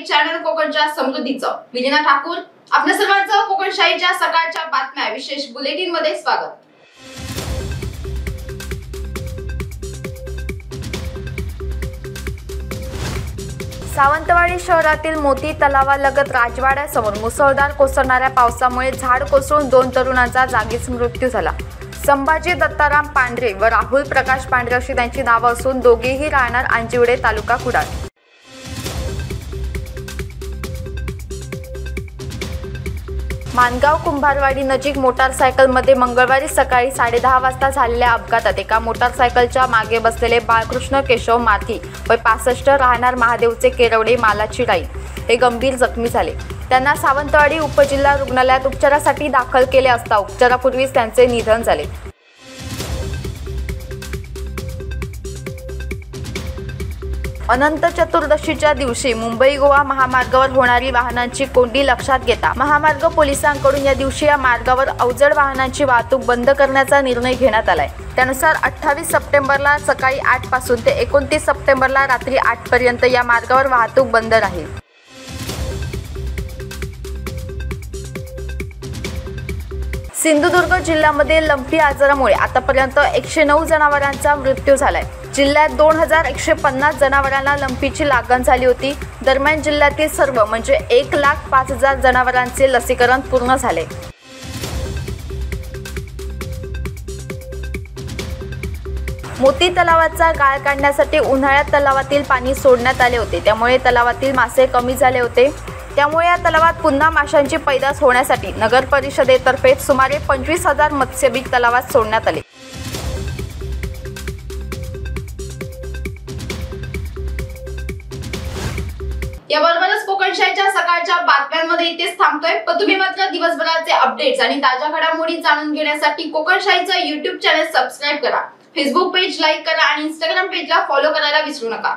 Channel कोकणच्या समृद्धीचं विलीना ठाकूर आपल्या सर्वांचं कोकणशाहीच्या सकाळच्या बातम्या विशेष बुलेटिन मध्ये स्वागत। सावंतवाडी शहरातील मोती तलावालगत राजवाड्यासमोर मुसळधार कोसळणाऱ्या पावसामुळे झाड कोसळून 2 तरुणांचा जागीच मृत्यू झाला। संभाजी दत्ताराम पांढरे व राहुल प्रकाश पांढरे अशी त्यांची नावे असून दोघेही राहणार अंजिवडे तालुका कुडाळ। मानगाव कुंभारवाडी नजीक मोटारसायकलमध्ये मंगळवारी सकाळी 10:30 वाजता झालेल्या अपघातात एका मोटारसायकलच्या मागे बसलेले बाळकृष्ण केशव माथी वय 65 राहणार महादेवचे केरवडे मालाची राई हे गंभीर जखमी झाले। त्यांना सावंतवाडी उपजिल्हा रुग्णालयात उपचारासाठी दाखल केले असता उपचारापूर्वीच त्यांचे निधन झाले। अनंत चतुर्दशीच्या दिवशी मुंबई गोवा महामार्गावर होणारी वाहनांची कोंडी लक्षात घेता महामार्ग पोलिसांकडून या दिवशी या मार्गावर अवजड वाहनांची वाहतूक बंद करण्याचा निर्णय घेण्यात आलाय। त्यानुसार 28 सप्टेंबरला सकाळी 8 पासून ते 29 सप्टेंबरला रात्री 8 पर्यंत या मार्गावर वाहतूक बंद राहील। सिंधुदुर्ग जिल्ह्यामध्ये लंपी आजारामुळे आतापर्यंत 109 जनावरांचा मृत्यू झालाय। जिल्ह्यात 2150 जनावरांना लंपीची लागण झाली होती। दरम्यान जिल्ह्यातील सर्व म्हणजे 1,05,000 जनावरांचे लसीकरण पूर्ण झाले। मोती तलावाचा गाळ काढण्यासाठी उन्हाळ्यात तलावातील पाणी सोडण्यात आले होते, त्यामुळे तलावातील मासे कमी झाले होते। त्यामुळे या तलावात पुन्हा माशांची पैदास होण्यासाठी नगर परिषदेतर्फे सुमारे 25,000 मत्स्यबीज तलावात सोडण्यात आले। याबरोबरच कोकणशाहीच्या सकाळच्या बातम्यांमध्ये इथेच थांबतोय, पण तुम्ही मात्र दिवसभराचे अपडेट्स आणि ताज्या घडामोडी जाणून घेण्यासाठी कोकणशाहीचं YouTube चॅनल सबस्क्राइब करा, फेसबुक पेज लाईक करा आणि Instagram पेजला फॉलो करायला विसरू नका।